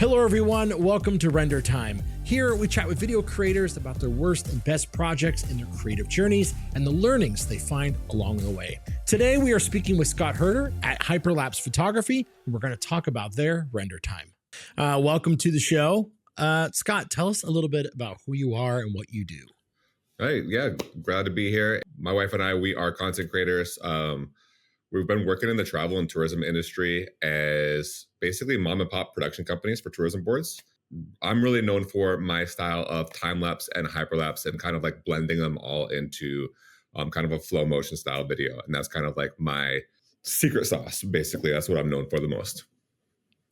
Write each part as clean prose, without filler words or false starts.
Hello everyone, welcome to Render Time. Here we chat with video creators about their worst and best projects in their creative journeys and the learnings they find along the way. Today we are speaking with Scott Herder at Hyperlapse Photography, and we're going to talk about their Render Time. Welcome to the show. Scott, tell us a little bit about who you are and what you do. Right, yeah, glad to be here. My wife and I, we are content creators. We've been working in the travel and tourism industry as basically mom and pop production companies for tourism boards. I'm really known for my style of time-lapse and hyperlapse and kind of like blending them all into kind of a flow motion style video. And that's kind of like my secret sauce, basically. That's what I'm known for the most.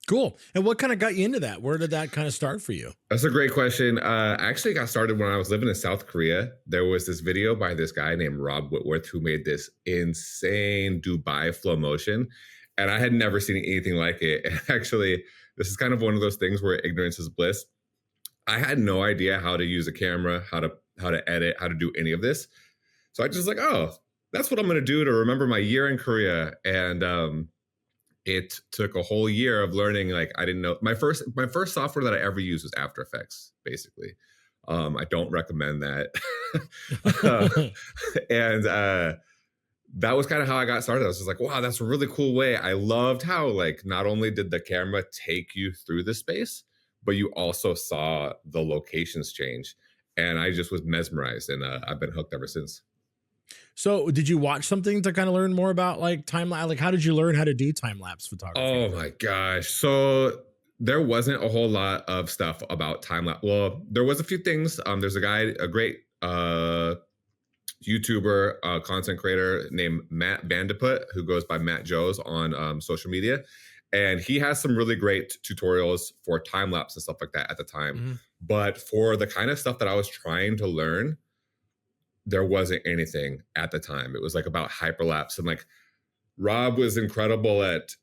Cool. And what kind of got you into that? Where did that kind of start for you? That's a great question. I actually got started when I was living in South Korea. There was this video by this guy named Rob Whitworth who made this insane Dubai flow motion. And I had never seen anything like it. And actually, this is kind of one of those things where ignorance is bliss. I had no idea how to use a camera, how to edit, how to do any of this. So I just like, oh, that's what I'm going to do to remember my year in Korea. And it took a whole year of learning. Like, I didn't know my first software that I ever used was After Effects, basically. I don't recommend that. And that was kind of how I got started. I was just like, wow, that's a really cool way. I loved how like not only did the camera take you through the space, but you also saw the locations change. And I just was mesmerized, and I've been hooked ever since. So did you watch something to kind of learn more about like time lapse? Like, how did you learn how to do time lapse photography? Oh my gosh. So there wasn't a whole lot of stuff about time lapse. Well, there was a few things. There's a guy, a great YouTuber, content creator named Matt Bandiput, who goes by Matt Joes on social media. And he has some really great tutorials for time lapse and stuff like that at the time. Mm-hmm. But for the kind of stuff that I was trying to learn, there wasn't anything at the time. It was like about hyperlapse, and like Rob was incredible at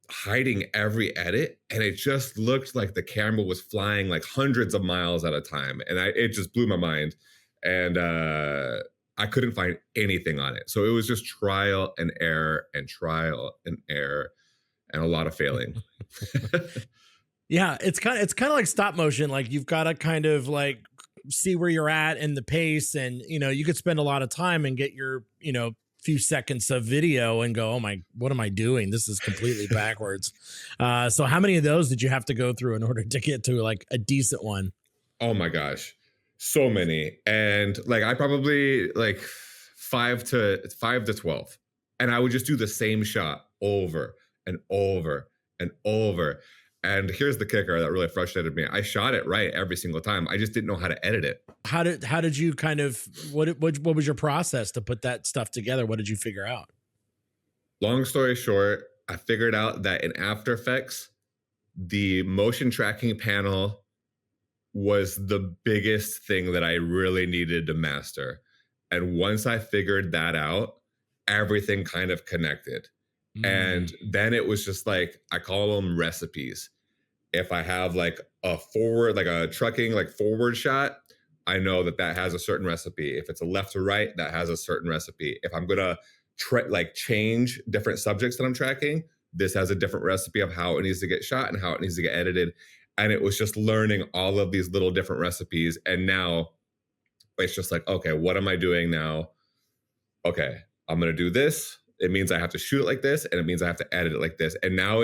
hiding every edit, and it just looked like the camera was flying like hundreds of miles at a time, and it just blew my mind. And I couldn't find anything on it, so it was just trial and error and a lot of failing. Yeah, it's kind of like stop motion. Like, you've got to kind of like see where you're at and the pace, and you could spend a lot of time and get your few seconds of video and go, oh my, what am I doing? This is completely backwards. So how many of those did you have to go through in order to get to like a decent one? Oh my gosh, so many. And like I probably like 5 to 12, and I would just do the same shot over and over and over. And here's the kicker that really frustrated me. I shot it right every single time. I just didn't know how to edit it. How did you kind of, what was your process to put that stuff together? What did you figure out? Long story short, I figured out that in After Effects, the motion tracking panel was the biggest thing that I really needed to master. And once I figured that out, everything kind of connected. And then it was just like, I call them recipes. If I have like a forward, like a trucking, like forward shot, I know that has a certain recipe. If it's a left to right, that has a certain recipe. If I'm going to like change different subjects that I'm tracking, this has a different recipe of how it needs to get shot and how it needs to get edited. And it was just learning all of these little different recipes. And now it's just like, okay, what am I doing now? Okay, I'm going to do this. It means I have to shoot it like this, and it means I have to edit it like this. And now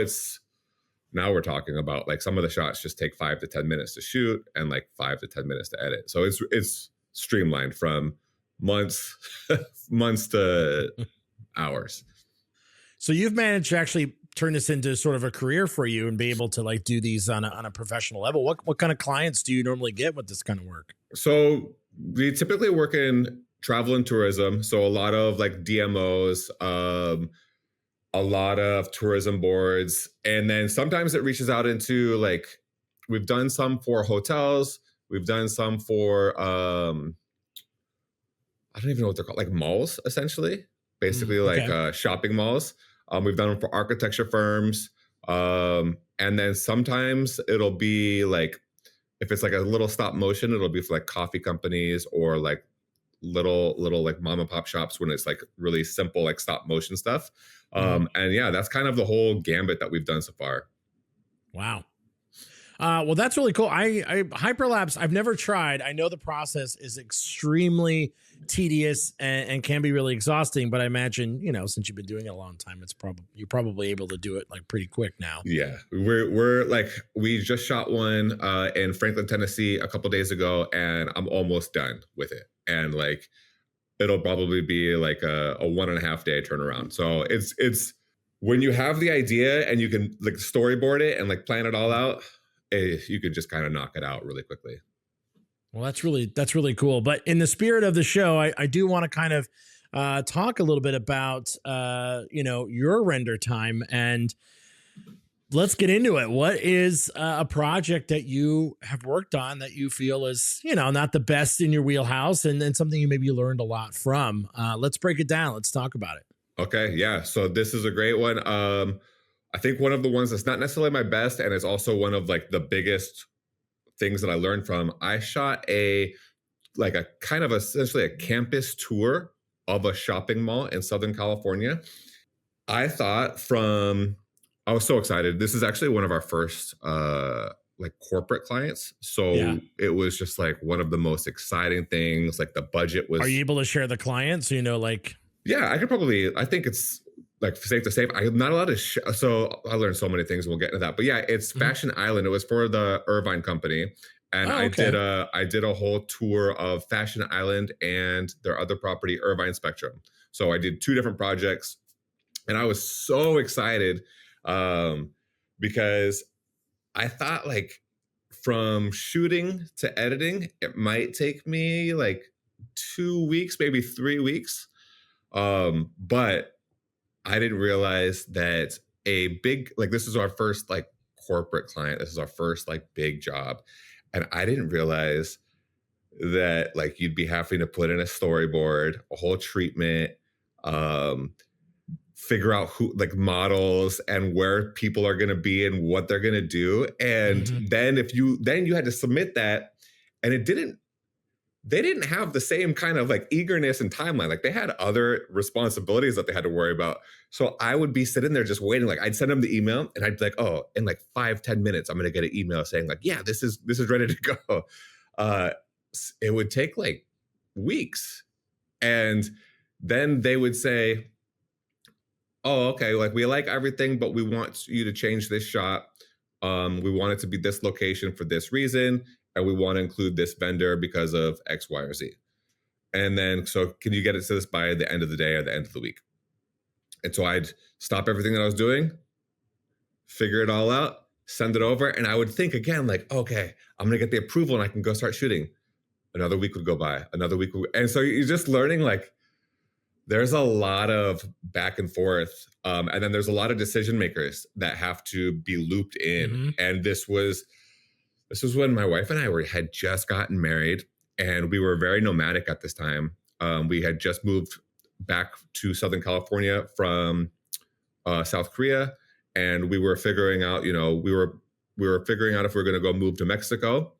we're talking about like some of the shots just take 5 to 10 minutes to shoot and like 5 to 10 minutes to edit. So it's streamlined from months to hours. So you've managed to actually turn this into sort of a career for you and be able to like do these on a professional level. What kind of clients do you normally get with this kind of work? So we typically work in travel and tourism. So a lot of like DMOs, a lot of tourism boards. And then sometimes it reaches out into like, we've done some for hotels. We've done some for, I don't even know what they're called, like malls, essentially. Basically like shopping malls. We've done them for architecture firms. And then sometimes it'll be like, if it's like a little stop motion, it'll be for like coffee companies or like little like mom and pop shops when it's like really simple like stop motion stuff. And yeah, that's kind of the whole gambit that we've done so far. Wow. Well, that's really cool. I hyperlapse. I've never tried. I know the process is extremely tedious and can be really exhausting. But I imagine, since you've been doing it a long time, you're probably able to do it like pretty quick now. Yeah, we're like, we just shot one in Franklin, Tennessee a couple days ago, and I'm almost done with it. And like, it'll probably be like a 1.5 day turnaround. So it's when you have the idea and you can like storyboard it and like plan it all out, you can just kind of knock it out really quickly. Well, that's really cool. But in the spirit of the show, I do want to kind of talk a little bit about your render time, and let's get into it. What is a project that you have worked on that you feel is, not the best in your wheelhouse, and then something you maybe learned a lot from? Let's break it down. Let's talk about it. Okay, yeah. So this is a great one. I think one of the ones that's not necessarily my best, and it's also one of like the biggest things that I learned from. I shot a kind of essentially a campus tour of a shopping mall in Southern California. I was so excited. This is actually one of our first like corporate clients. So Yeah. it was just like one of the most exciting things. Like the budget was. Are you able to share the client? So, Yeah, I think it's like safe to say, I'm not allowed to. So I learned so many things. We'll get into that. But yeah, it's Fashion Island. It was for the Irvine company. And Oh, okay. I did a whole tour of Fashion Island and their other property, Irvine Spectrum. So I did 2 different projects, and I was so excited because I thought like from shooting to editing, it might take me like 2 weeks, maybe 3 weeks. But I didn't realize that this is our first like corporate client. This is our first like big job. And I didn't realize that like you'd be having to put in a storyboard, a whole treatment, figure out who like models and where people are going to be and what they're going to do. And then you had to submit that, and they didn't have the same kind of like eagerness and timeline. Like they had other responsibilities that they had to worry about. So I would be sitting there just waiting. Like I'd send them the email and I'd be like, oh, in like 5-10 minutes, I'm going to get an email saying like, yeah, this is ready to go. It would take like weeks. And then they would say, oh, okay, like we like everything, but we want you to change this shot. We want it to be this location for this reason, and we want to include this vendor because of X, Y, or Z. And then, so can you get it to this by the end of the day or the end of the week? And so I'd stop everything that I was doing, figure it all out, send it over, and I would think again, like, okay, I'm gonna get the approval and I can go start shooting. Another week would go by, and so you're just learning like, there's a lot of back and forth. And then there's a lot of decision makers that have to be looped in. And this was when my wife and I had just gotten married, and we were very nomadic at this time. We had just moved back to Southern California from South Korea, and we were figuring out, we were figuring out if we were going to go move to Mexico.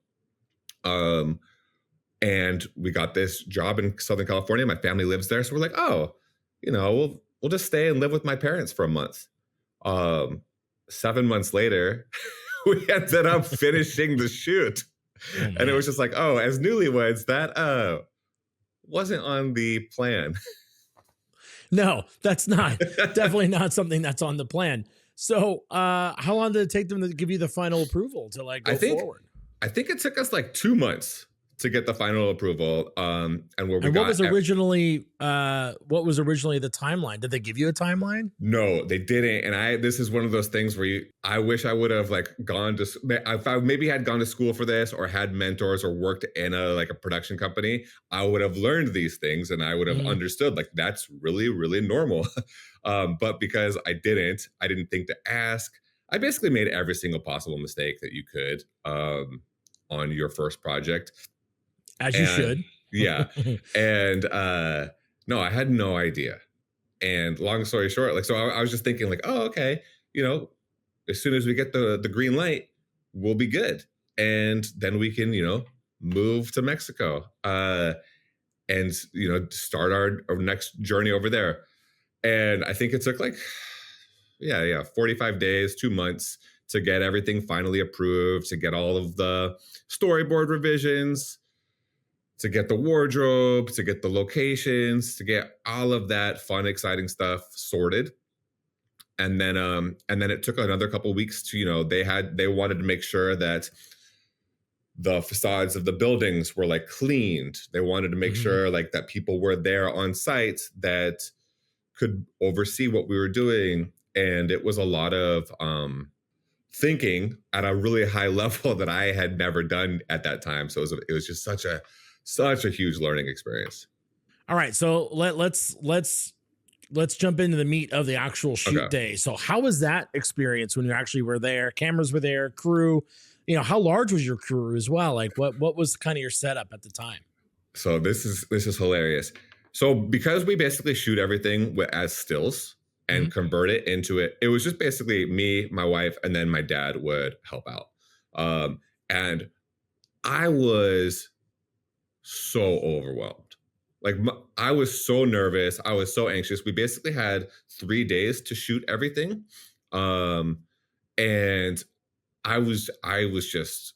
And we got this job in Southern California. My family lives there. So we're like, oh, we'll just stay and live with my parents for a month. 7 months later, we ended up finishing the shoot. And it was just like, oh, as newlyweds, that wasn't on the plan. No, that's definitely not something that's on the plan. So how long did it take them to give you the final approval to like go forward? I think it took us like 2 months to get the final approval. What was originally the timeline? Did they give you a timeline? No, they didn't. And this is one of those things where I wish I would have like if I maybe had gone to school for this or had mentors or worked in a production company, I would have learned these things and I would have understood like that's really, really normal. But because I didn't think to ask. I basically made every single possible mistake that you could on your first project. As you should. Yeah. And no, I had no idea. And long story short, so I was just thinking like, oh, okay, as soon as we get the green light, we'll be good. And then we can, move to Mexico and, start our next journey over there. And I think it took 45 days, 2 months to get everything finally approved, to get all of the storyboard revisions, to get the wardrobe, to get the locations, to get all of that fun, exciting stuff sorted. And then it took another couple of weeks to, they wanted to make sure that the facades of the buildings were like cleaned. They wanted to make Mm-hmm. sure like that people were there on site that could oversee what we were doing. And it was a lot of thinking at a really high level that I had never done at that time. So it was just such a huge learning experience. All right, so let's jump into the meat of the actual shoot Okay. day. So how was that experience when you actually were there? Cameras were there, crew. How large was your crew as well? Like what was kind of your setup at the time? So this is hilarious. So because we basically shoot everything as stills Mhm. and convert it into it, it was just basically me, my wife, and then my dad would help out. And I was so overwhelmed. Like I was so nervous. I was so anxious. We basically had 3 days to shoot everything. Um, and I was just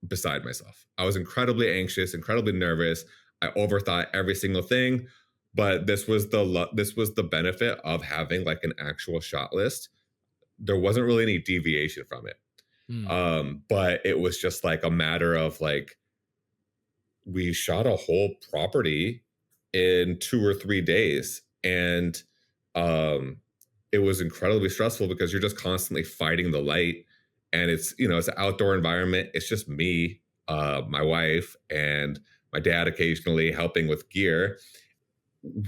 beside myself. I was incredibly anxious, incredibly nervous. I overthought every single thing, but this was the benefit of having like an actual shot list. There wasn't really any deviation from it. Mm. But it was just like a matter of like we shot a whole property in 2 or 3 days, and um it was incredibly stressful because you're just constantly fighting the light, and it's an outdoor environment. It's just me, my wife, and my dad occasionally helping with gear.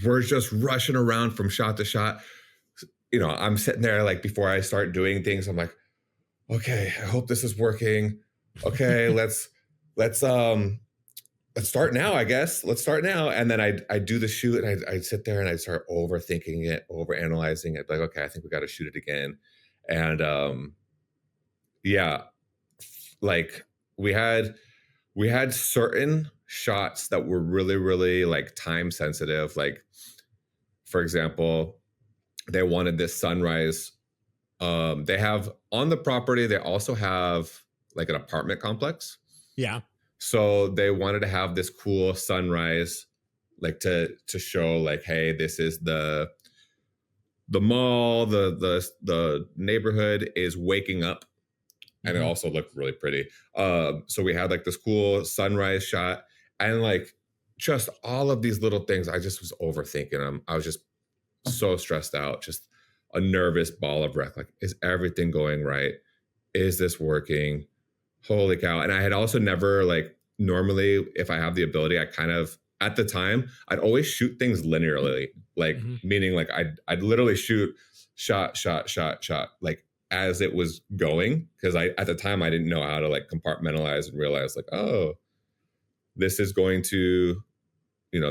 We're just rushing around from shot to shot. I'm sitting there like before I start doing things, I'm like, okay, I hope this is working. Okay, let's start now, I guess. Let's start now. And then I do the shoot, and I'd sit there and I'd start overthinking it, overanalyzing it. Like, okay, I think we got to shoot it again. And yeah, like we had we had certain shots that were really, really like time sensitive. Like, for example, they wanted this sunrise. They have on the property, they also have like an apartment complex. Yeah. So they wanted to have this cool sunrise, like to show like, hey, this is the mall, the neighborhood is waking up, and it Mhm. also looked really pretty. So we had like this cool sunrise shot, and like just all of these little things. I just was overthinking them. I was just so stressed out, just a nervous ball of wreck. Like, is everything going right? Is this working? Holy cow. And I had also never like normally if I have the ability, I kind of at the time, I'd always shoot things linearly, like Mhm. meaning like I'd literally shoot shot, shot, shot, shot, like as it was going. Cause I at the time I didn't know how to like compartmentalize and realize like, oh, this is going to,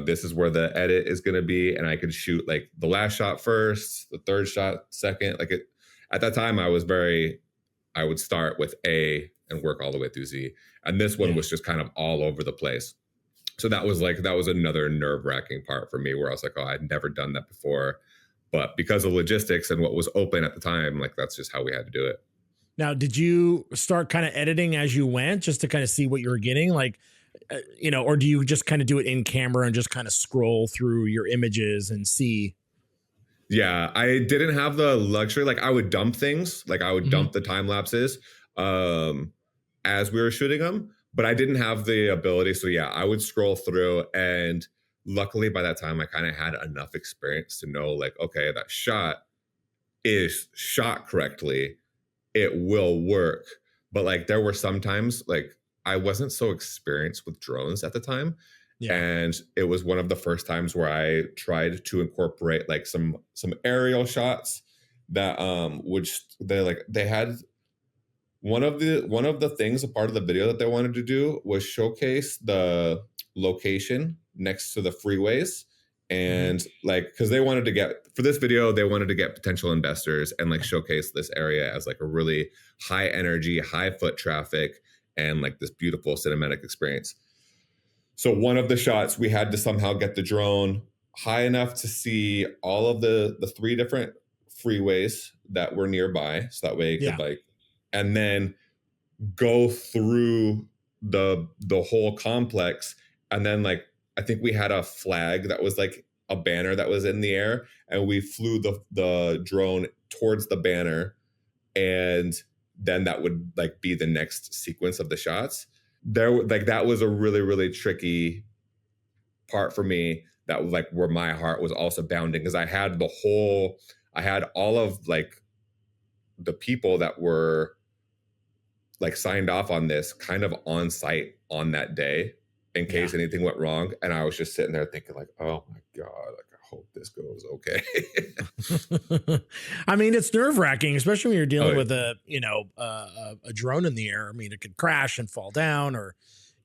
this is where the edit is gonna be. And I could shoot like the last shot first, the third shot second. Like it at that time I would start with A and work all the way through Z. And this one Yeah. was just kind of all over the place. So that was another nerve-wracking part for me where I was like, oh, I'd never done that before. But because of logistics and what was open at the time, like that's just how we had to do it. Now, did you start kind of editing as you went just to kind of see what you were getting? Like, or do you just kind of do it in camera and just kind of scroll through your images and see? Yeah, I didn't have the luxury. Like I would dump things, like I would Mhm. dump the time lapses um, as we were shooting them, but I didn't have the ability. So yeah, I would scroll through, and luckily by that time I kind of had enough experience to know like, okay, that shot is shot correctly, it will work. But like there were some times like I wasn't so experienced with drones at the time, Yeah. and it was one of the first times where I tried to incorporate like some aerial shots that which they had one of the things, a part of the video that they wanted to do was showcase the location next to the freeways. Mhm. And like because they wanted to get for this video, they wanted to get potential investors and like showcase this area as like a really high energy, high foot traffic, and like this beautiful cinematic experience. So one of the shots, we had to somehow get the drone high enough to see all of the three different freeways that were nearby, so that way it could Yeah. like and then go through the whole complex. And then like I think we had a flag that was like a banner that was in the air, and we flew the drone towards the banner, and then that would like be the next sequence of the shots. There, like that was a really, really tricky part for me, that was like where my heart was also bounding, because I had all of like the people that were like signed off on this kind of on site on that day in case anything went wrong. And I was just sitting there thinking like, oh my God, like I hope this goes okay. I mean, it's nerve wracking, especially when you're dealing with a drone in the air. I mean, it could crash and fall down, or,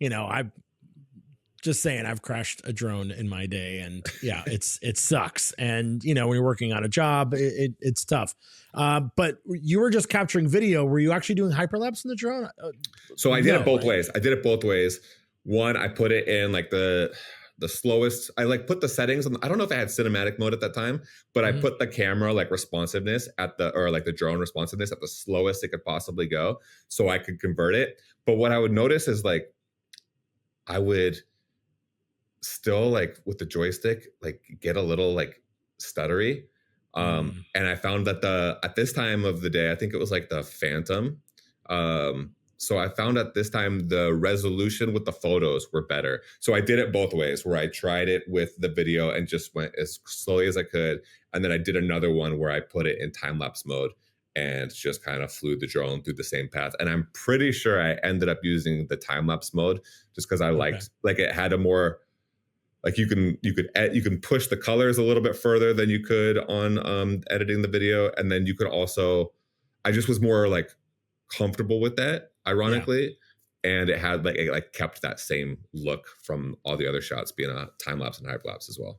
I'm just saying, I've crashed a drone in my day, and yeah, it sucks. And, when you're working on a job, it's tough. But you were just capturing video. Were you actually doing hyperlapse in the drone? So I did it both ways. One, I put it in like the slowest. I like put the settings on. I don't know if I had cinematic mode at that time, but I put the camera like responsiveness or like the drone responsiveness at the slowest it could possibly go, so I could convert it. But what I would notice is like I would still like with the joystick like get a little like stuttery. And I found that at this time of the day, I think it was like the Phantom. So I found at this time the resolution with the photos were better. So I did it both ways, where I tried it with the video and just went as slowly as I could. And then I did another one where I put it in time-lapse mode and just kind of flew the drone through the same path. And I'm pretty sure I ended up using the time-lapse mode just because I liked, like it had a more, like you can push the colors a little bit further than you could on editing the video. And then you could also, I just was more like comfortable with that, ironically. Yeah. And it kept that same look from all the other shots being a time lapse and hyperlapse as well.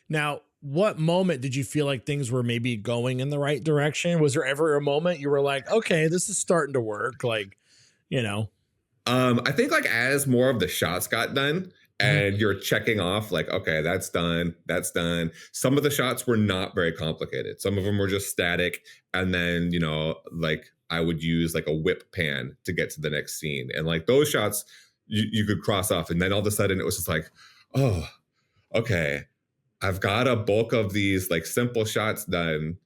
Now, what moment did you feel like things were maybe going in the right direction? Was there ever a moment you were like, okay, this is starting to work? Like, I think like as more of the shots got done, and you're checking off like, okay, that's done. Some of the shots were not very complicated. Some of them were just static. And then, like I would use like a whip pan to get to the next scene. And like those shots you could cross off. And then all of a sudden it was just like, oh, okay, I've got a bulk of these like simple shots done.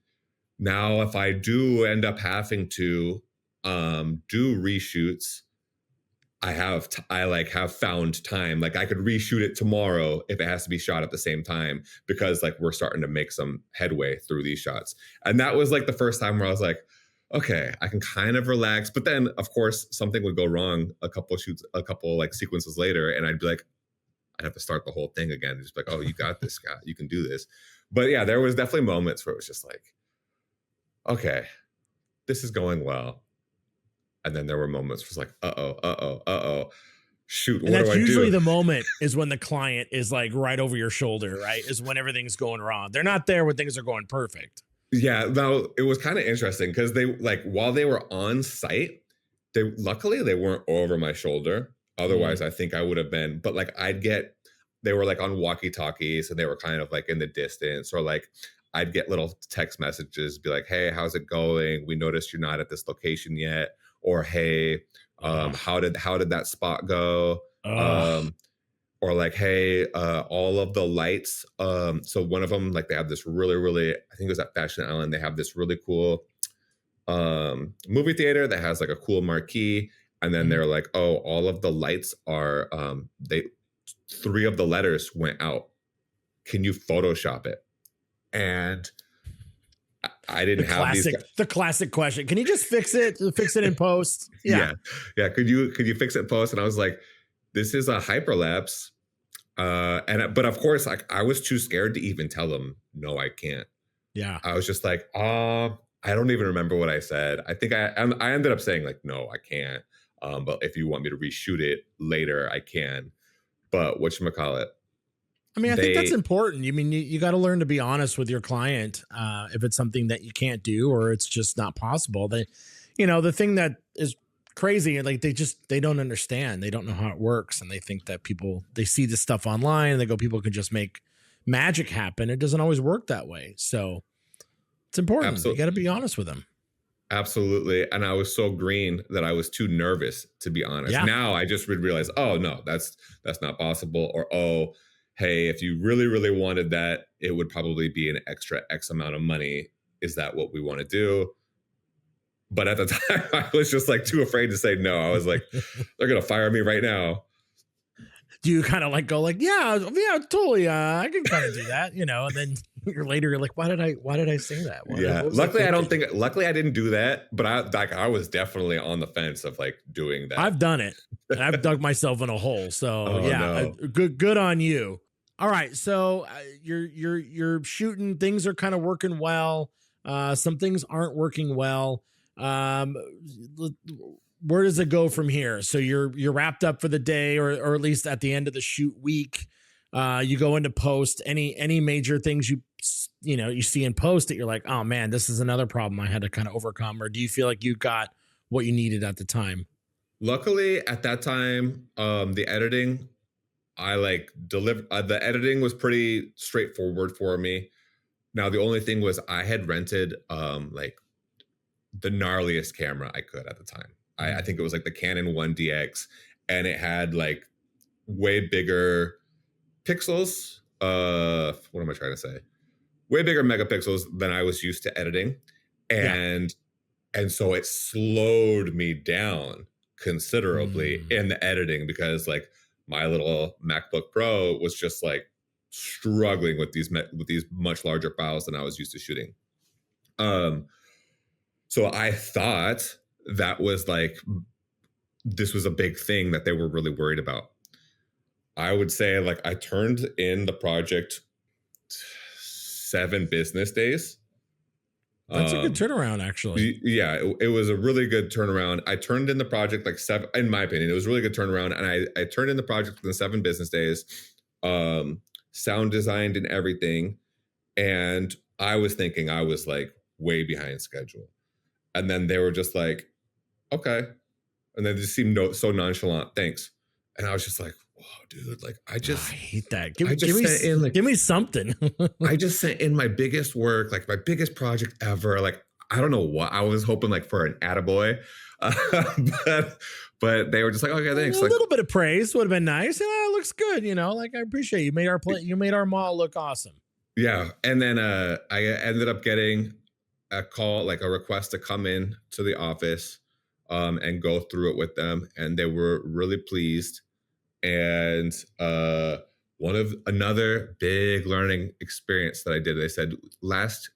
Now, if I do end up having to do reshoots, I have found time. Like I could reshoot it tomorrow if it has to be shot at the same time, because like we're starting to make some headway through these shots. And that was like the first time where I was like, okay, I can kind of relax. But then of course something would go wrong a couple like sequences later, and I'd be like, I'd have to start the whole thing again. Just like, oh, you got this, Scott. You can do this. But yeah, there was definitely moments where it was just like, okay, this is going well. And then there were moments where it's like, shoot, what do I do? And that's usually the moment is when the client is like right over your shoulder, right? Is when everything's going wrong. They're not there when things are going perfect. Yeah, no, it was kind of interesting because they like while they were on site, luckily they weren't over my shoulder. Otherwise, I think I would have been. But like they were like on walkie-talkies, and they were kind of like in the distance, or like I'd get little text messages, be like, hey, how's it going? We noticed you're not at this location yet. Or hey, how did that spot go? Or like, hey, all of the lights. So one of them, like they have this really, really, I think it was at Fashion Island. They have this really cool movie theater that has like a cool marquee. And then they're like, oh, all of the lights are 3 of the letters went out. Can you Photoshop it? And I didn't have the classic question. Can you just fix it in post? Yeah. Could you fix it in post? And I was like, this is a hyperlapse. But of course, like I was too scared to even tell them, no, I can't. Yeah. I was just like, I don't even remember what I said. I think I ended up saying like, no, I can't. But if you want me to reshoot it later, I can. But whatchamacallit? I mean, I think that's important. You mean, you got to learn to be honest with your client. If it's something that you can't do, or it's just not possible, the thing that is crazy, like they don't understand. They don't know how it works. And they think that they see this stuff online and they go, people can just make magic happen. It doesn't always work that way. So it's important. Absolutely. You got to be honest with them. Absolutely. And I was so green that I was too nervous, to be honest. Yeah. Now I just would realize, oh no, that's not possible. Or oh, hey, if you really, really wanted that, it would probably be an extra X amount of money. Is that what we want to do? But at the time, I was just like too afraid to say no. I was like, they're gonna fire me right now. Do you kind of like go like, yeah, yeah, totally. I can kind of do that, you know, and then you're like, why did I say that? Yeah. What was Luckily, I don't thinking? think. Luckily, I didn't do that. But I was definitely on the fence of like doing that. I've done it and I've dug myself in a hole. So Oh yeah, no. good on you. All right. So you're shooting, things are kind of working well. Some things aren't working well. Um, l- where does it go from here? So you're wrapped up for the day, or at least at the end of the shoot week. You go into post. Any major things you see in post that you're like, oh man, this is another problem I had to kind of overcome, or do you feel like you got what you needed at the time? Luckily, at that time, the editing, I like deliver. The editing was pretty straightforward for me. Now, the only thing was I had rented like the gnarliest camera I could at the time. I think it was like the Canon 1DX, and it had like way bigger pixels. What am I trying to say? Way bigger megapixels than I was used to editing, Yeah. and so it slowed me down considerably Mm. in the editing because like my little MacBook Pro was just like struggling with these much larger files than I was used to shooting. Um, so I thought that was like this was a big thing that they were really worried about. I would say like I turned in the project 7 business days. That's a good Um, turnaround, actually. yeah, it was a really good turnaround. I turned in the project like seven, in my opinion, it was a really good turnaround. And I turned in the project within 7 business days, um, sound designed and everything. And I was thinking I was like way behind schedule. And then they were just like, okay. And then they just seemed so nonchalant. Thanks. And I was just like, whoa, dude, like I hate that. I just sent in like Give me something. I just sent in my biggest work, like my biggest project ever. Like, I don't know what I was hoping like for an attaboy. Uh, but but they were just like, okay, A thanks. Like, little bit of praise would have been nice. Yeah, it looks good. You know, like I appreciate you made you made our mall look awesome. yeah. And then I ended up getting a call, like a request to come in to the office and go through it with them. And they were really pleased. And one of another big learning experience that I did, they said last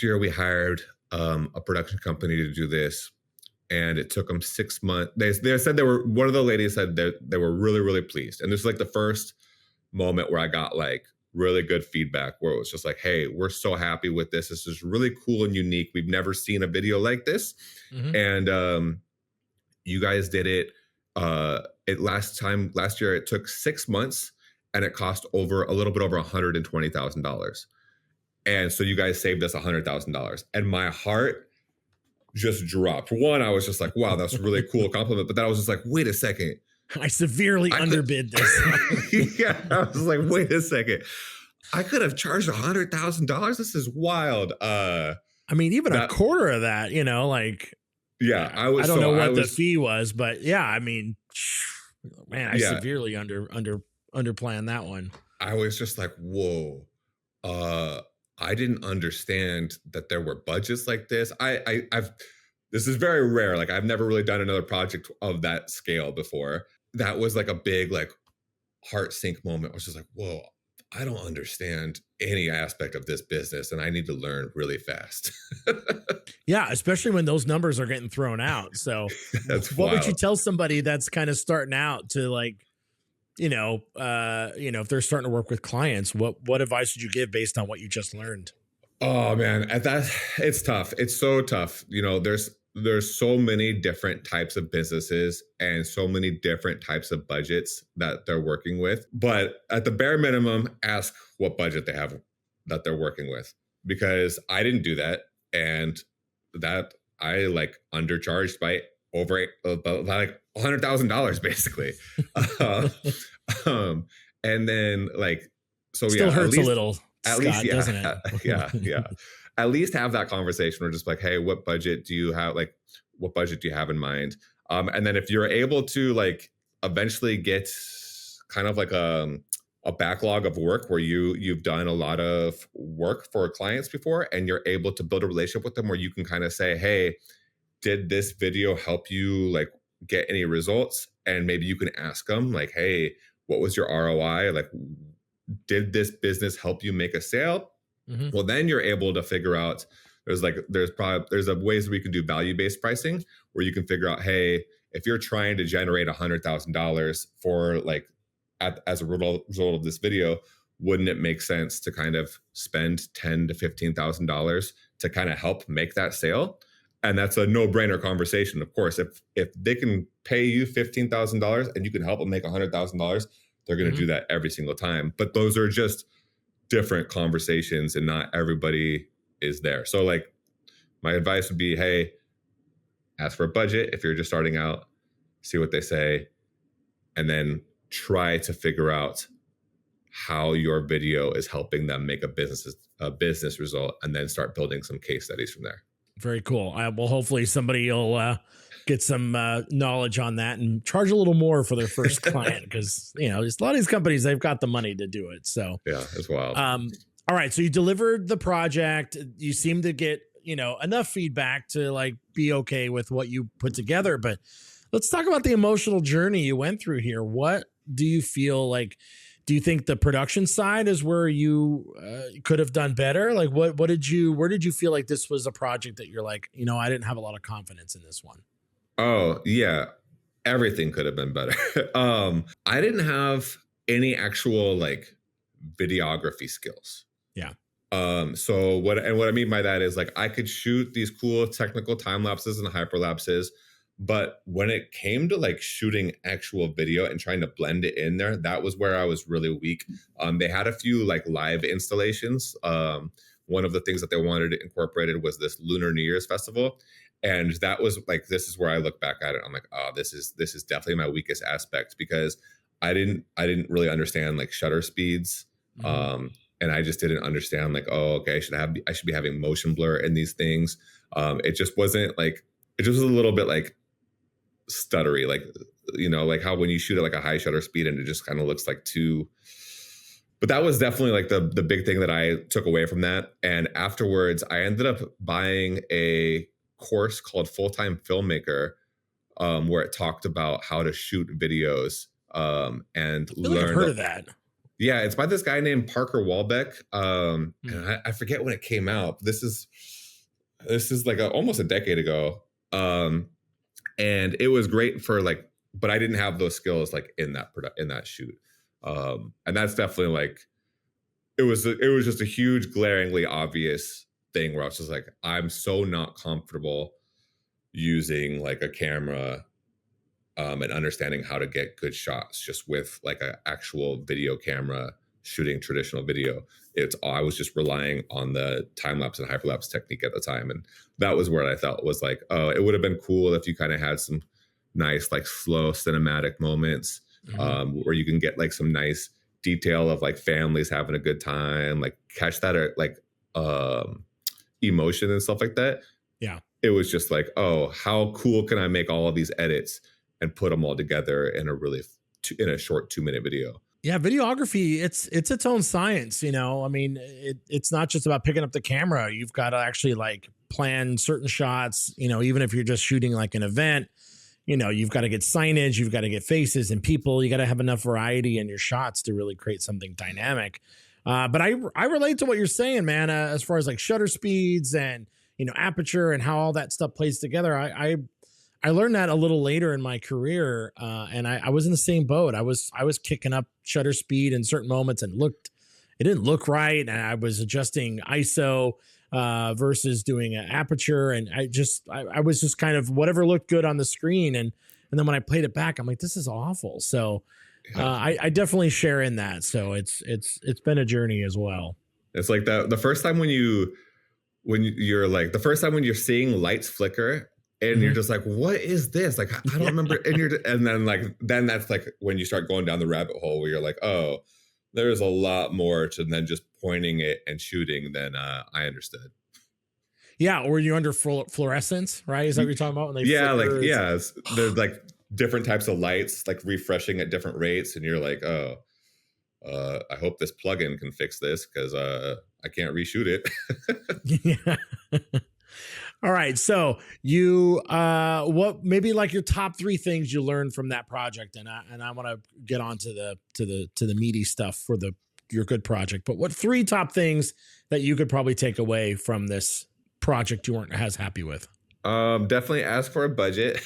year we hired a production company to do this, and it took them 6 months. They said they were, one of the ladies said that they were really, really pleased. And this is like the first moment where I got like really good feedback where it was just like, hey, we're so happy with this. This is really cool and unique. We've never seen a video like this. Mhm. And you guys did it. Last year, it took 6 months and it cost a little bit over $120,000. And so you guys saved us $100,000. And my heart just dropped. One, I was just like, wow, that's a really cool compliment. But then I was just like, wait a second. I severely I could, underbid this. yeah, I was like, wait a second. I could have charged $100,000. This is wild. I mean, even a quarter of that, you know, like, yeah, I don't know what the fee was, but yeah, I mean, man, I severely underplanned that one. I was just like, whoa. I didn't understand that there were budgets like this. This is very rare. Like I've never really done another project of that scale before. That was like a big like heart sink moment. I was just like, whoa, I don't understand any aspect of this business and I need to learn really fast. Yeah, especially when those numbers are getting thrown out. So That's what would you wild. tell somebody that's kind of starting out to like, if they're starting to work with clients, what advice would you give based on what you just learned? Oh man, it's tough. It's so tough. There's so many different types of businesses and so many different types of budgets that they're working with. But at the bare minimum, ask what budget they have that they're working with. Because I didn't do that. And that I like undercharged by over like $100,000 basically. uh, and then like, so Still yeah, hurts a little, at Scott, least, yeah, doesn't it? yeah. at least have that conversation or just like, hey, what budget do you have? Like, what budget do you have in mind? And then if you're able to like eventually get kind of like a backlog of work where you've done a lot of work for clients before and you're able to build a relationship with them where you can kind of say, hey, did this video help you like get any results? And maybe you can ask them like, hey, what was your ROI? Like, did this business help you make a sale? Mhm. Well, then you're able to figure out there's a ways we can do value-based pricing where you can figure out, hey, if you're trying to generate $100,000 for like as a result of this video, wouldn't it make sense to kind of spend $10,000 to $15,000 to kind of help make that sale? And that's a no-brainer conversation. Of course, if they can pay you $15,000 and you can help them make $100,000, they're going to Mhm. do that every single time. But those are just different conversations, and not everybody is there. So, like, my advice would be, hey, ask for a budget if you're just starting out, see what they say, and then try to figure out how your video is helping them make a business result, and then start building some case studies from there. Very cool. Well, hopefully somebody will get some knowledge on that and charge a little more for their first client because just a lot of these companies, they've got the money to do it. So Yeah, as well. all right, so you delivered the project. You seem to get enough feedback to like be okay with what you put together. But let's talk about the emotional journey you went through here. What do you feel like? Do you think the production side is where you could have done better? Like, where did you feel like this was a project that you're like, I didn't have a lot of confidence in this one? Oh, yeah. Everything could have been better. I didn't have any actual like videography skills. Yeah. So what I mean by that is like I could shoot these cool technical time lapses and hyperlapses, but when it came to like shooting actual video and trying to blend it in there, that was where I was really weak. They had a few like live installations. One of the things that they wanted incorporated was this Lunar New Year's festival. And that was like, this is where I look back at it. I'm like, oh, this is definitely my weakest aspect because I didn't really understand like shutter speeds. Mhm. And I just didn't understand like, oh, okay, I should be having motion blur in these things. It just wasn't like, it just was a little bit like stuttery, like, like how when you shoot at like a high shutter speed and it just kind of looks like too. But that was definitely like the big thing that I took away from that. And afterwards, I ended up buying a course called Full-Time Filmmaker, where it talked about how to shoot videos, and I feel like I've learned. heard of that. Yeah, it's by this guy named Parker Walbeck. Hmm. And I forget when it came out. This is like almost a decade ago. And it was great for like, but I didn't have those skills like in that shoot. And that's definitely like it was just a huge glaringly obvious thing where I was just like, I'm so not comfortable using like a camera, and understanding how to get good shots just with like an actual video camera shooting traditional video. I was just relying on the time lapse and hyperlapse technique at the time, and that was where I felt was like, oh, it would have been cool if you kind of had some nice like slow cinematic moments, Hmm. where you can get like some nice detail of like families having a good time, like catch that like um, emotion and stuff like that. Yeah. It was just like, oh, how cool can I make all of these edits and put them all together in in a short 2-minute video? Yeah, videography, it's its own science, I mean, it's not just about picking up the camera. You've got to actually like plan certain shots, even if you're just shooting like an event, you've got to get signage, you've got to get faces and people, you got to have enough variety in your shots to really create something dynamic. But I relate to what you're saying, man, as far as like shutter speeds and aperture and how all that stuff plays together. I learned that a little later in my career, and I was in the same boat. I was kicking up shutter speed in certain moments, and it didn't look right, and I was adjusting ISO versus doing an aperture, and I was just kind of whatever looked good on the screen, and then when I played it back, I'm like, this is awful. So Yeah. I definitely share in that. So it's been a journey as well. It's like the first time you're like the first time when you're seeing lights flicker and you're Mhm. just like, what is this? Like, I don't Yeah. remember. And then that's like when you start going down the rabbit hole where you're like, oh, there's a lot more to than just pointing it and shooting than I understood. Yeah, or you're under fluorescence, right? Is that what you're talking about when they Yeah, like flicker? yeah, there's like different types of lights like refreshing at different rates, and you're like, oh, I hope this plugin can fix this because I can't reshoot it. Yeah. All right. So you what maybe like your top three things you learned from that project, and I want to get on to the meaty stuff for your good project. But what three top things that you could probably take away from this project you weren't as happy with? Definitely ask for a budget.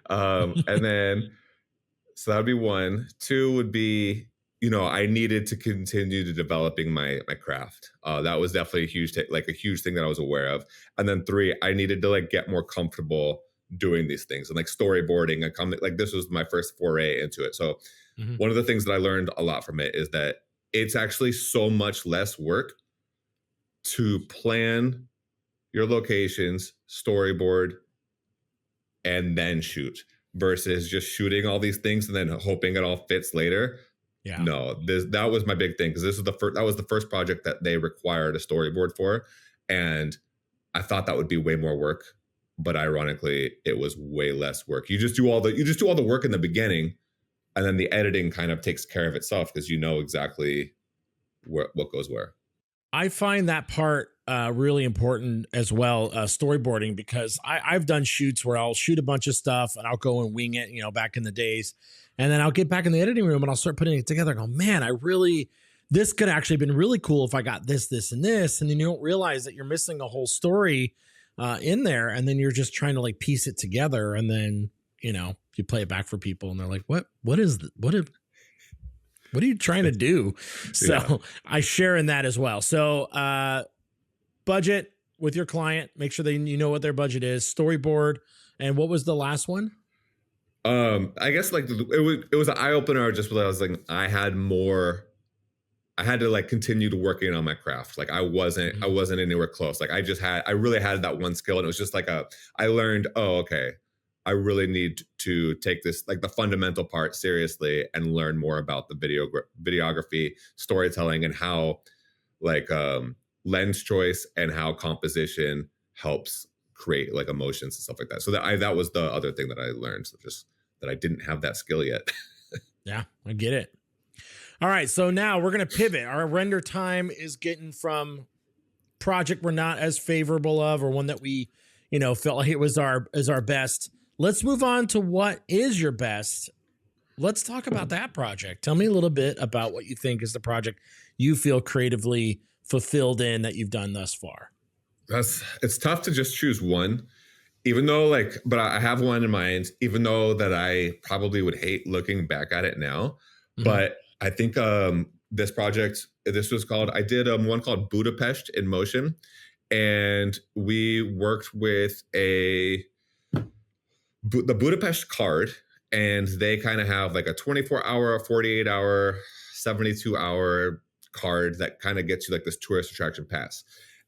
And then so that would be one. Two would be, I needed to continue to developing my craft. That was definitely a huge like a huge thing that I was aware of. And then three, I needed to like get more comfortable doing these things and like storyboarding and coming like this was my first foray into it. So Mhm. one of the things that I learned a lot from it is that it's actually so much less work to plan your locations, storyboard, and then shoot versus just shooting all these things and then hoping it all fits later. Yeah. No, that was my big thing because this was the first project that they required a storyboard for, and I thought that would be way more work, but ironically, it was way less work. You just do all the work in the beginning, and then the editing kind of takes care of itself because you know exactly what goes where. I find that part really important as well, storyboarding, because I've done shoots where I'll shoot a bunch of stuff and I'll go and wing it, back in the days. And then I'll get back in the editing room and I'll start putting it together and go, man, this could actually have been really cool if I got this, this, and this. And then you don't realize that you're missing a whole story in there. And then you're just trying to like piece it together. And then, you play it back for people and they're like, what are you trying to do? So Yeah. I share in that as well. So budget with your client, make sure you know what their budget is, storyboard. And what was the last one? I guess like it was an eye opener just because I was like I had to like continue to working on my craft. Like I Mhm. wasn't anywhere close. Like I really had that one skill and it was just like I learned, oh, okay. I really need to take this like the fundamental part seriously and learn more about the videography, storytelling, and how like lens choice and how composition helps create like emotions and stuff like that. So that was the other thing that I learned. So just that I didn't have that skill yet. Yeah, I get it. All right. So now we're going to pivot. Our render time is getting from project we're not as favorable of, or one that we, felt like it was our best. Let's move on to what is your best. Let's talk about that project. Tell me a little bit about what you think is the project you feel creatively fulfilled in that you've done thus far. It's tough to just choose one, even though like, but I have one in mind, even though that I probably would hate looking back at it now. Mhm. But I think I did one called Budapest in Motion. And we worked with the Budapest card, and they kind of have like a 24-hour, 48-hour, 72-hour card that kind of gets you like this tourist attraction pass.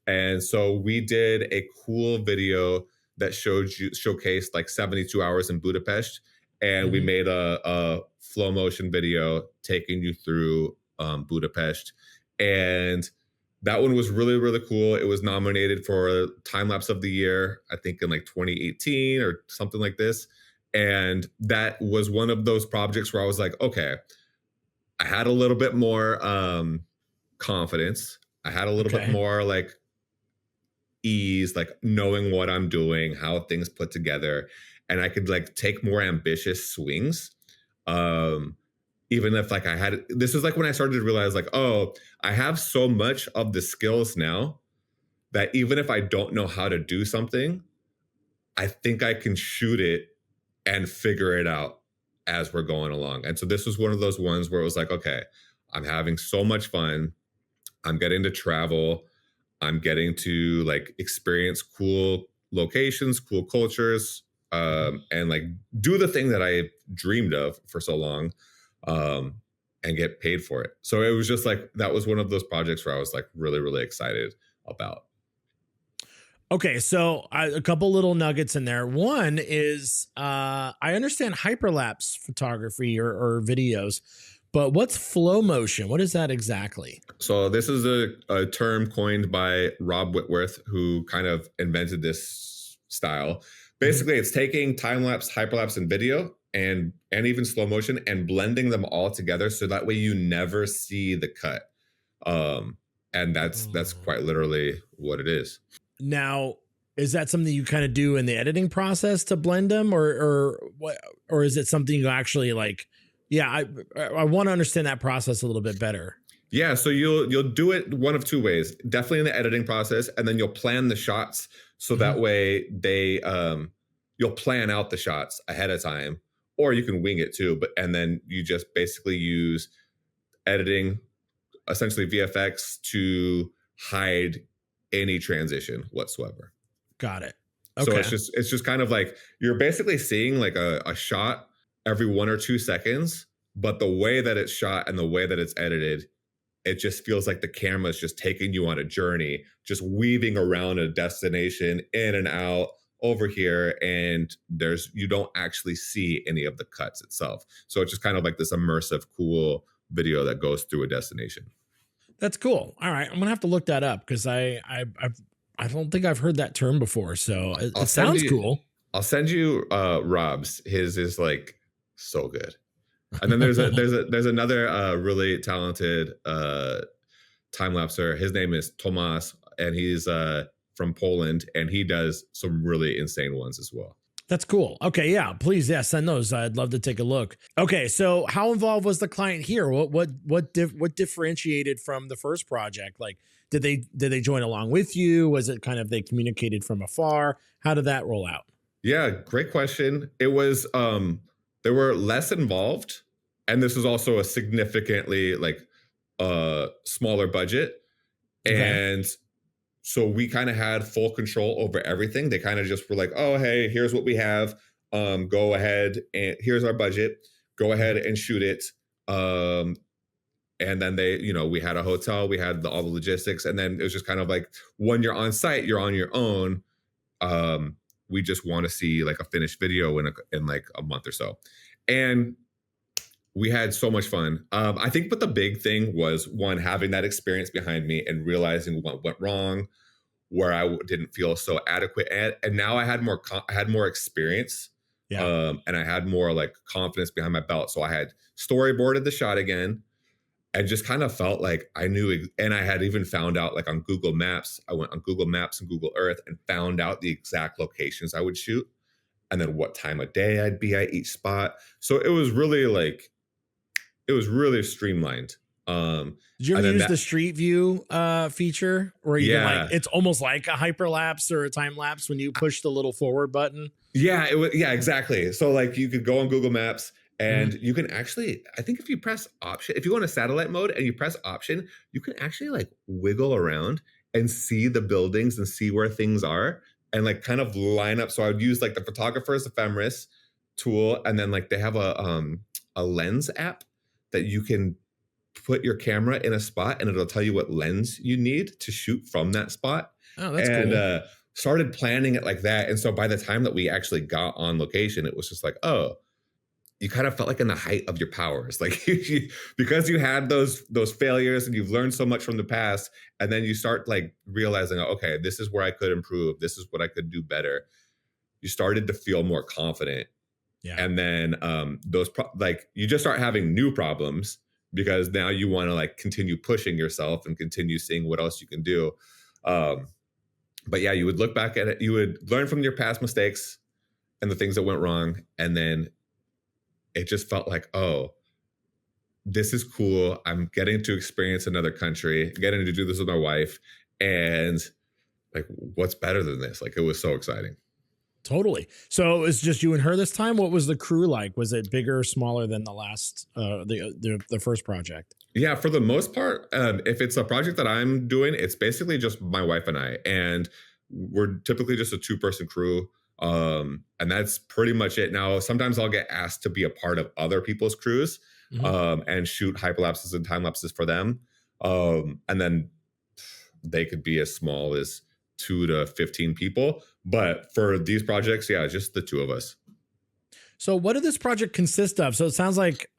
And so we did a cool video that showcased like 72 hours in Budapest, and we Mhm. made a flow motion video taking you through Budapest. And that one was really, really cool. It was nominated for Time Lapse of the Year, I think in like 2018 or something like this. And that was one of those projects where I was like, okay, I had a little bit more confidence. I had a little bit Okay. more like ease, like knowing what I'm doing, how things put together, and I could like take more ambitious swings. Um, Even if like this is like when I started to realize like, oh, I have so much of the skills now that even if I don't know how to do something, I think I can shoot it and figure it out as we're going along. And so this was one of those ones where it was like, okay, I'm having so much fun. I'm getting to travel. I'm getting to like experience cool locations, cool cultures, Mhm. and like do the thing that I dreamed of for so long, um, and get paid for it. So it was just like that was one of those projects where I was like really, really excited about. Okay, so a couple little nuggets in there. One is I understand hyperlapse photography or videos, But what's flow motion? What is that exactly? So this is a term coined by Rob Whitworth, who kind of invented this style. Mhm. Basically, it's taking time lapse, hyperlapse, and video, and even slow motion, and blending them all together so that way you never see the cut. Um, and that's Mm. quite literally what it is. Now, is that something you kind of do in the editing process to blend them, or what, or is it something you actually like? Yeah, I want to understand that process a little bit better. Yeah, so you'll do it one of two ways. Definitely in the editing process, and then you'll plan the shots so Mhm. that way you'll plan out the shots ahead of time, or you can wing it too. But and then you just basically use editing, essentially VFX, to hide any transition whatsoever. Got it. So Okay. it's just kind of like you're basically seeing like a shot every 1 or 2 seconds, but the way that it's shot and the way that it's edited, it just feels like the camera is just taking you on a journey, just weaving around a destination, in and out, over here, and you don't actually see any of the cuts itself. So it's just kind of like this immersive, cool video that goes through a destination. That's cool. All right, I'm gonna have to look that up because I don't think I've heard that term before. So I'll it send sounds you cool. I'll send you Rob's. His is like so good. And then there's another really talented time lapser. His name is Tomas, and he's from Poland, and he does some really insane ones as well. That's cool. Okay, yeah, please, yeah, send those. I'd love to take a look. Okay, so how involved was the client here? What differentiated from the first project? Like, did they join along with you? Was it kind of they communicated from afar? How did that roll out? Yeah, great question. It was they were less involved, and this was also a significantly like smaller budget. Okay. And so we kind of had full control over everything. They kind of just were like, "Oh, hey, here's what we have. Go ahead, and here's our budget. Go ahead Mhm. and shoot it." And then we had a hotel, we had all the logistics, and then it was just kind of like when you're on site, you're on your own. Um, we just want to see like a finished video in like a month or so, and we had so much fun. I think, but the big thing was one, having that experience behind me and realizing what went wrong, where didn't feel so adequate at, and now I had more experience, Yeah. and I had more like confidence behind my belt. So I had storyboarded the shot again, and just kind of felt like I knew, and I had even found out like on Google Maps. I went on Google Maps and Google Earth and found out the exact locations I would shoot, and then what time of day I'd be at each spot. So it was really streamlined. Did you ever And then use the that, street view feature where you can like yeah, it's almost like a hyperlapse or a time lapse when you push the little forward button? yeah, it was, yeah, exactly. So like you could go on Google Maps, and Mhm. you can actually, I think if you press option, if you go into satellite mode and you press option, you can actually like wiggle around and see the buildings and see where things are, and like kind of line up. So I would use like the photographer's ephemeris tool, and then like they have a lens app that you can put your camera in a spot, and it'll tell you what lens you need to shoot from that spot. Oh, that's And cool. started planning it like that. And so by the time that we actually got on location, it was just like, oh, you kind of felt like in the height of your powers, like because you had those failures and you've learned so much from the past, and then you start like realizing, oh, okay, this is where I could improve, this is what I could do better. You started to feel more confident, Yeah. and then like you just start having new problems because now you want to like continue pushing yourself and continue seeing what else you can do. um, but yeah, you would look back at it, you would learn from your past mistakes and the things that went wrong, and then it just felt like, oh, this is cool, I'm getting to experience another country, getting to do this with my wife, and like what's better than this? Like it was so exciting. Totally. So it's just you and her this time. What was the crew like? Was it bigger, or smaller than the last the first project? Yeah, for the most part, if it's a project that I'm doing, it's basically just my wife and I, and we're typically just a two-person crew, and that's pretty much it. Now, sometimes I'll get asked to be a part of other people's crews, Mhm. and shoot hyperlapses and time lapses for them, and then they could be as small as 2 to 15 people. But for these projects, yeah, just the two of us. So what did this project consist of? So it sounds like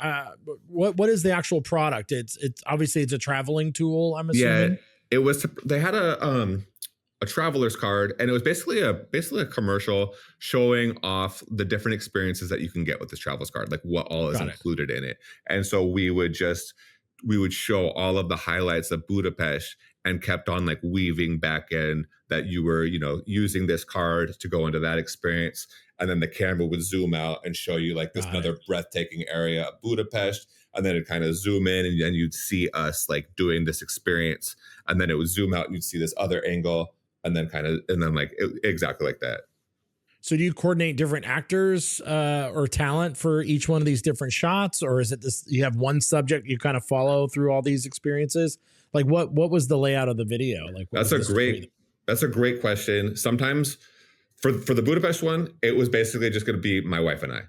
what is the actual product? It's obviously it's a traveling tool, I'm Yeah, assuming. it was. They had a traveler's card, and it was basically a commercial showing off the different experiences that you can get with this traveler's card, like what all is Got it. included in it. And so we would show all of the highlights of Budapest and kept on like weaving back in that you were, using this card to go into that experience. And then the camera would zoom out and show you like this Got it. another breathtaking area of Budapest. And then it kind of zoom in and then you'd see us like doing this experience. And then it would zoom out and you'd see this other angle and then exactly like that. So do you coordinate different actors or talent for each one of these different shots, or is it this? You have one subject you kind of follow through all these experiences? Like what was the layout of the video? Like what That's was a the story? great question. Sometimes for the Budapest one, it was basically just going to be my wife and I.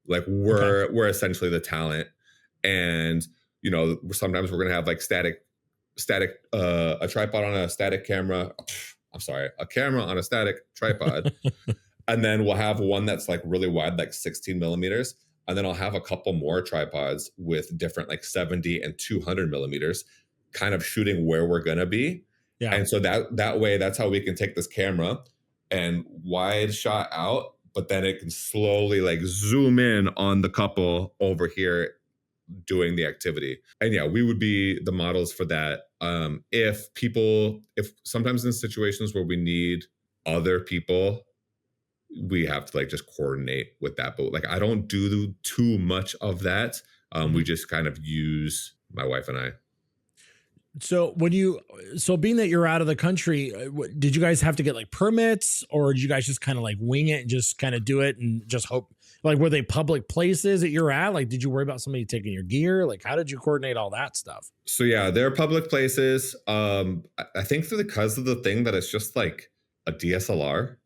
Like Okay. we're essentially the talent, and sometimes we're going to have like a tripod on a static camera. I'm sorry, a camera on a static tripod. And then we'll have one that's like really wide, like 16 millimeters. And then I'll have a couple more tripods with different like 70 and 200 millimeters, kind of shooting where we're going to be. Yeah. And so that way, that's how we can take this camera and wide shot out, but then it can slowly like zoom in on the couple over here doing the activity. And yeah, we would be the models for that. If sometimes in situations where we need other people, we have to like just coordinate with that. But like, I don't do too much of that. We just kind of use my wife and I. So being that you're out of the country, did you guys have to get like permits, or did you guys just kind of like wing it and just kind of do it and just hope? Like, were they public places that you're at? Like, did you worry about somebody taking your gear? Like, how did you coordinate all that stuff? So yeah, they're public places. I think because of the thing that it's just like a DSLR,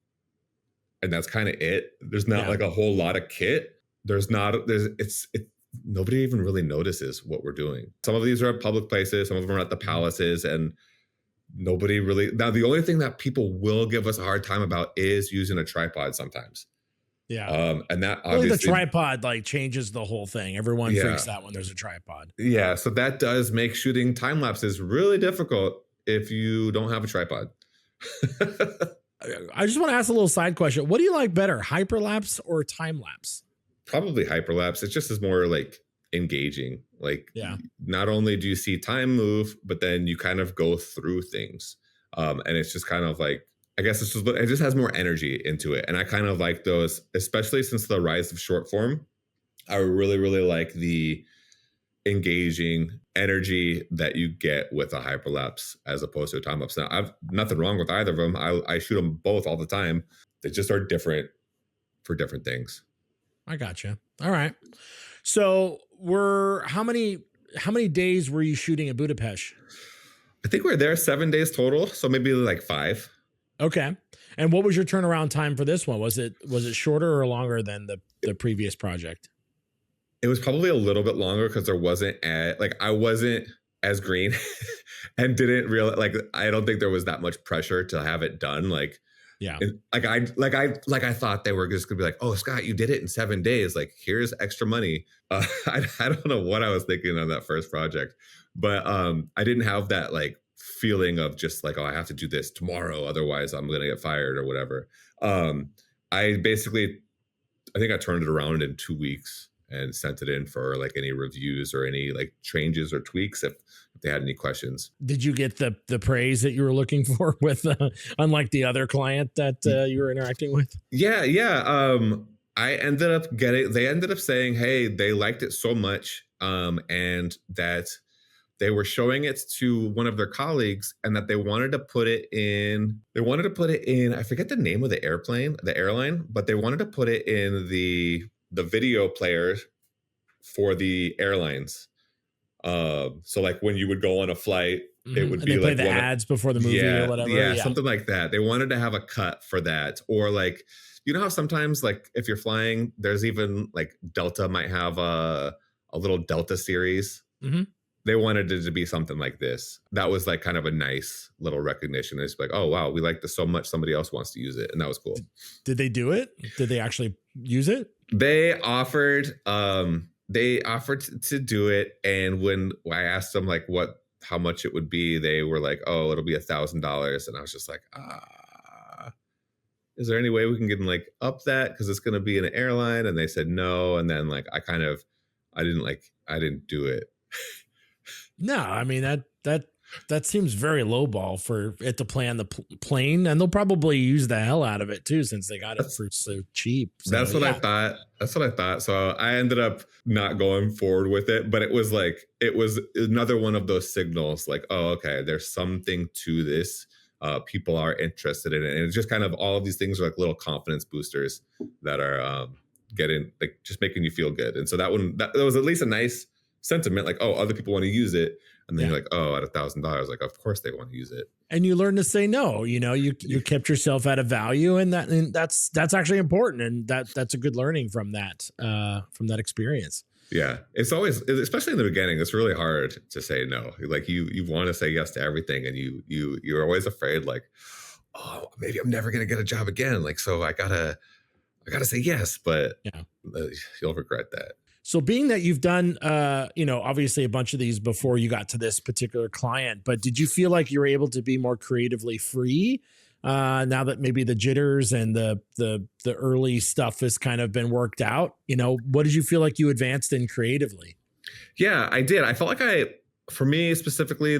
and that's kind of it. There's not like a whole lot of kit. Nobody even really notices what we're doing. Some of these are at public places, some of them are at the palaces, and nobody really. Now, the only thing that people will give us a hard time about is using a tripod sometimes. Yeah. And that Really, obviously the tripod like changes the whole thing. Everyone freaks out when there's a tripod. Yeah, so that does make shooting time lapses really difficult if you don't have a tripod. I just want to ask a little side question. What do you like better, hyperlapse or time lapse? Probably hyperlapse. It just is more like engaging. Like, not only do you see time move, but then you kind of go through things. And it's just kind of like, I guess it just has more energy into it. And I kind of like those, especially since the rise of short form. I really, really like the engaging energy that you get with a hyperlapse as opposed to a time lapse. Now, I've nothing wrong with either of them. I shoot them both all the time. They just are different for different things. I gotcha. All right. So how many days were you shooting at Budapest? I think we're there 7 days total. So maybe like 5. Okay. And what was your turnaround time for this one? Was it shorter or longer than the previous project? It was probably a little bit longer because I wasn't as green and didn't realize, like, I don't think there was that much pressure to have it done. Like, I thought they were just gonna be like, oh, Scott, you did it in 7 days. Like, here's extra money. I don't know what I was thinking on that first project, but I didn't have that like feeling of just like, oh, I have to do this tomorrow, otherwise I'm gonna get fired or whatever. I think I turned it around in 2 weeks and sent it in for like any reviews or any like changes or tweaks if they had any questions. Did you get the praise that you were looking for with unlike the other client that you were interacting with? Yeah. They ended up saying, hey, they liked it so much and that they were showing it to one of their colleagues and that they wanted to put it in, I forget the name of the airline, but they wanted to put it in the video player for the airlines. So like when you would go on a flight, it would be play like the ads before the movie or whatever. Yeah, something like that. They wanted to have a cut for that. Or like, you know how sometimes like if you're flying, there's even like Delta might have a little Delta series they wanted it to be something like this. That was like kind of a nice little recognition. It's like, oh wow, we like this so much, somebody else wants to use it, and that was cool. Did they do it? Did they actually use it? They offered to do it, and when I asked them like how much it would be, they were like, oh, it'll be $1,000, and I was just like, is there any way we can get them like up that, because it's going to be an airline? And they said no, and then like I didn't do it. No, I mean that seems very lowball for it to play on the plane, and they'll probably use the hell out of it too, since they got it for so cheap. So, that's what I thought. That's what I thought. So I ended up not going forward with it, but it was another one of those signals, like, oh, okay, there's something to this. People are interested in it, and it's just kind of all of these things are like little confidence boosters that are getting like just making you feel good. And so that was at least a nice sentiment, like, oh, other people want to use it, and then you're like, oh, at $1,000, like, of course they want to use it. And you learn to say no. You kept yourself at a value, and that's actually important, and that's a good learning from that experience. Yeah, it's always, especially in the beginning, it's really hard to say no. Like you want to say yes to everything, and you're always afraid, like, oh, maybe I'm never gonna get a job again. Like, so I gotta say yes, but you'll regret that. So being that you've done, obviously a bunch of these before you got to this particular client, but did you feel like you were able to be more creatively free now that maybe the jitters and the early stuff has kind of been worked out? What did you feel like you advanced in creatively? Yeah, I did. I felt like for me specifically,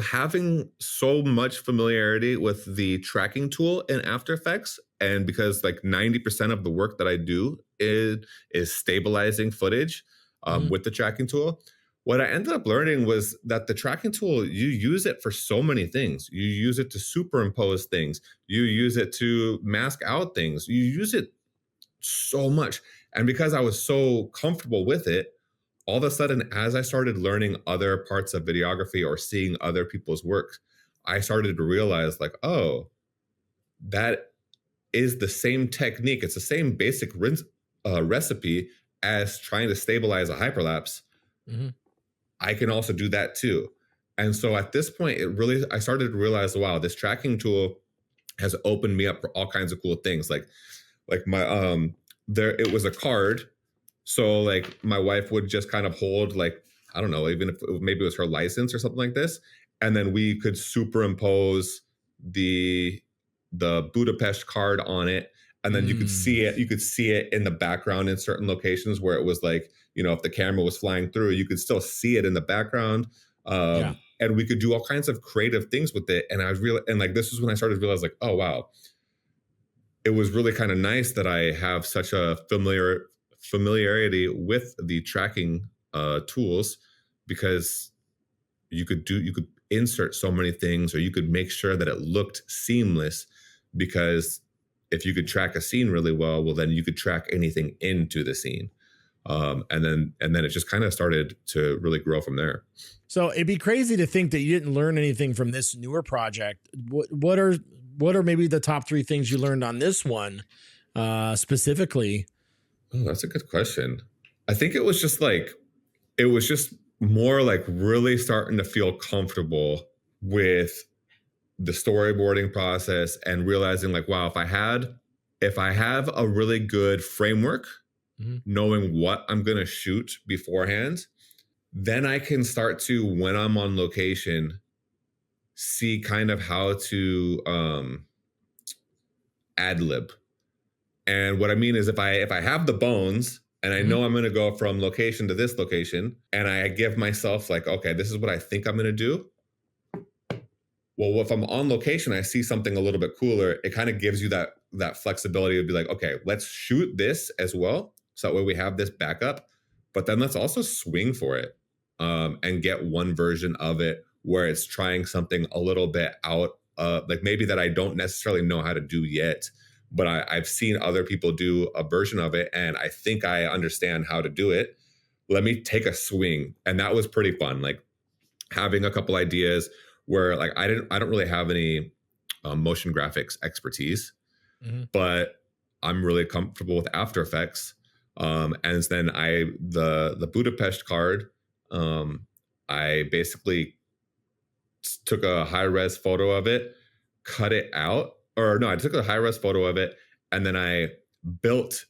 having so much familiarity with the tracking tool in After Effects, and because like 90% of the work that I do is stabilizing footage with the tracking tool. What I ended up learning was that the tracking tool, you use it for so many things. You use it to superimpose things. You use it to mask out things. You use it so much. And because I was so comfortable with it, all of a sudden, as I started learning other parts of videography or seeing other people's work, I started to realize like, oh, that is the same technique. It's the same basic recipe as trying to stabilize a hyperlapse. Mm-hmm. I can also do that too. And so at this point, I started to realize, wow, this tracking tool has opened me up for all kinds of cool things. Like my, it was a card. So like my wife would just kind of hold like, I don't know, even if maybe it was her license or something like this. And then we could superimpose the Budapest card on it. And then you could see it in the background in certain locations where it was like, if the camera was flying through, you could still see it in the background. And we could do all kinds of creative things with it. And this is when I started to realize like, oh, wow, it was really kind of nice that I have such a familiarity with the tracking tools, because you could insert so many things, or you could make sure that it looked seamless, because if you could track a scene really well, then you could track anything into the scene. And then it just kind of started to really grow from there. So it'd be crazy to think that you didn't learn anything from this newer project. What are maybe the top 3 things you learned on this one specifically? Oh, that's a good question. I think it was just more like really starting to feel comfortable with the storyboarding process, and realizing like, wow, if I have a really good framework, knowing what I'm going to shoot beforehand, then I can start to, when I'm on location, see kind of how to ad lib. And what I mean is if I have the bones and I know I'm going to go from location to this location, and I give myself like, okay, this is what I think I'm going to do. Well, if I'm on location, I see something a little bit cooler, it kind of gives you that flexibility to be like, okay, let's shoot this as well. So that way we have this backup, but then let's also swing for it and get one version of it where it's trying something a little bit out, like maybe that I don't necessarily know how to do yet, but I've seen other people do a version of it, and I think I understand how to do it. Let me take a swing. And that was pretty fun. Like having a couple ideas where like I don't really have any motion graphics expertise, but I'm really comfortable with After Effects. And then the Budapest card, Um, I basically took a high res photo of it, cut it out, or no, I took a high res photo of it, and then I built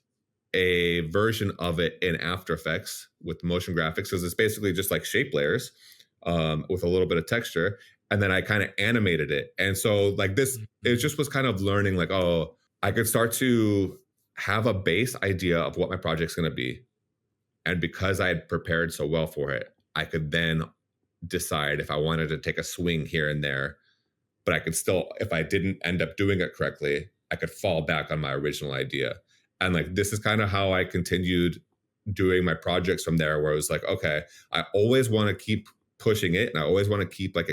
a version of it in After Effects with motion graphics because it's basically just like shape layers with a little bit of texture. And then I kind of animated it. And so like this, it just was kind of learning like, oh, I could start to have a base idea of what my project's going to be. And because I had prepared so well for it, I could then decide if I wanted to take a swing here and there, but I could still, if I didn't end up doing it correctly, I could fall back on my original idea. And like, this is kind of how I continued doing my projects from there, where it was like, okay, I always want to keep pushing it. And I always want to keep like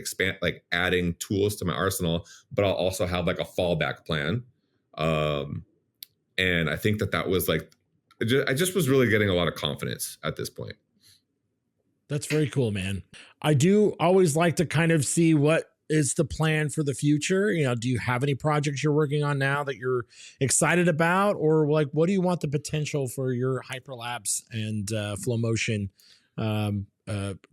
adding tools to my arsenal, but I'll also have like a fallback plan. And I think that was like, I just was really getting a lot of confidence at this point. That's very cool, man. I do always like to kind of see what is the plan for the future. Do you have any projects you're working on now that you're excited about, or like, what do you want the potential for your hyperlapse and flow motion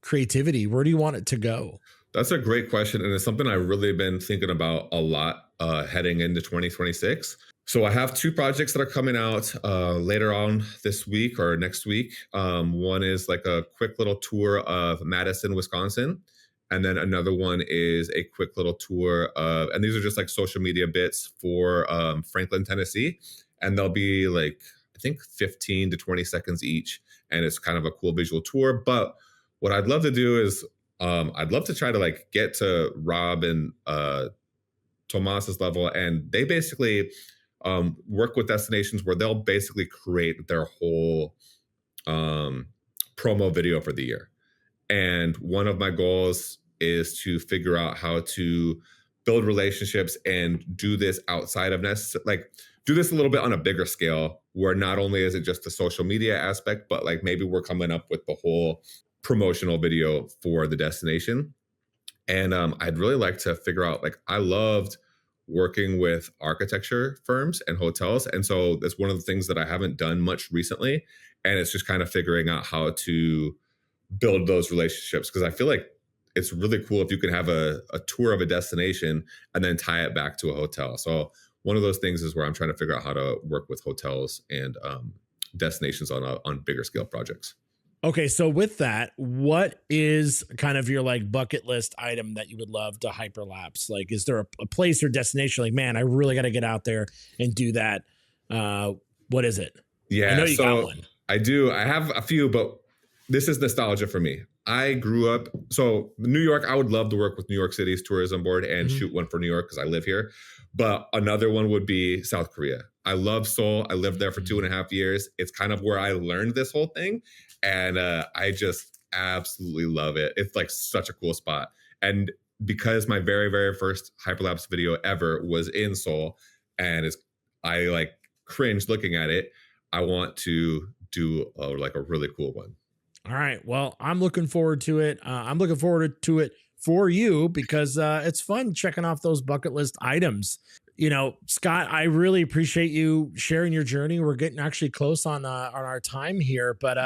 creativity? Where do you want it to go? That's a great question. And it's something I've really been thinking about a lot heading into 2026. So I have 2 projects that are coming out later on this week or next week. One is like a quick little tour of Madison, Wisconsin. And then another one is a quick little tour of, and these are just like social media bits for Franklin, Tennessee. And they'll be like, I think 15 to 20 seconds each. And it's kind of a cool visual tour. But what I'd love to do is I'd love to try to like get to Rob and Tomas's level. And they basically work with destinations where they'll basically create their whole promo video for the year. And one of my goals is to figure out how to build relationships and do this outside of do this a little bit on a bigger scale, where not only is it just the social media aspect, but like maybe we're coming up with the whole promotional video for the destination. And I'd really like to figure out, like, I loved working with architecture firms and hotels. And so that's one of the things that I haven't done much recently. And it's just kind of figuring out how to build those relationships, because I feel like it's really cool if you can have a tour of a destination and then tie it back to a hotel. So one of those things is where I'm trying to figure out how to work with hotels and destinations on bigger scale projects. Okay, so with that, what is kind of your like bucket list item that you would love to hyperlapse? Like, is there a place or destination like, man, I really got to get out there and do that? What is it? Yeah, I know you got one. I do. I have a few, but this is nostalgia for me. I grew up, so New York, I would love to work with New York City's tourism board and shoot one for New York because I live here. But another one would be South Korea. I love Seoul. I lived there for 2.5 years. It's kind of where I learned this whole thing. And I just absolutely love it. It's like such a cool spot. And because my very, very first hyperlapse video ever was in Seoul, and I like cringe looking at it, I want to do like a really cool one. All right. Well, I'm looking forward to it. I'm looking forward to it for you because it's fun checking off those bucket list items. Scott, I really appreciate you sharing your journey. We're getting actually close on our time here, but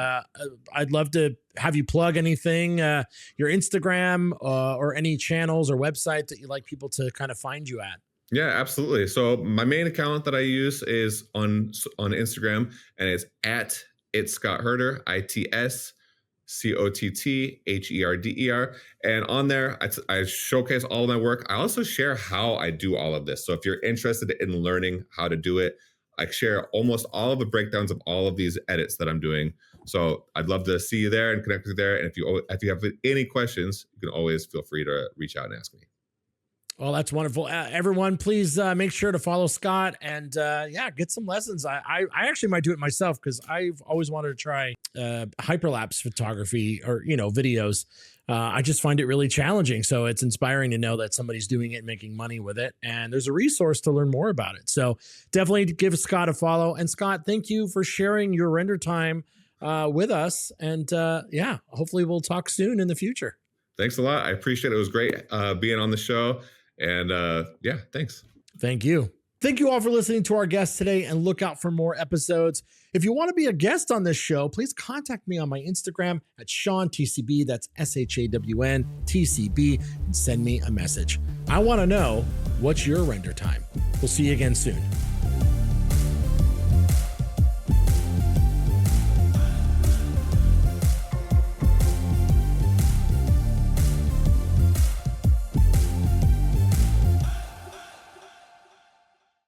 I'd love to have you plug anything, your Instagram or any channels or website that you'd like people to kind of find you at. Yeah, absolutely. So my main account that I use is on Instagram, and it's at It's Scott Herder, ITSCOTTHERDER. And on there, I showcase all of my work. I also share how I do all of this. So if you're interested in learning how to do it, I share almost all of the breakdowns of all of these edits that I'm doing. So I'd love to see you there and connect with you there. And if you have any questions, you can always feel free to reach out and ask me. Well, that's wonderful. Everyone, please make sure to follow Scott and get some lessons. I actually might do it myself because I've always wanted to try hyperlapse photography or, videos. I just find it really challenging. So it's inspiring to know that somebody's doing it and making money with it. And there's a resource to learn more about it. So definitely give Scott a follow. And Scott, thank you for sharing your render time with us. And hopefully we'll talk soon in the future. Thanks a lot. I appreciate it. It was great being on the show. And thanks. Thank you. Thank you all for listening to our guests today, and look out for more episodes. If you want to be a guest on this show, please contact me on my Instagram at ShawnTCB, that's ShawnTCB, and send me a message. I want to know, what's your render time? We'll see you again soon.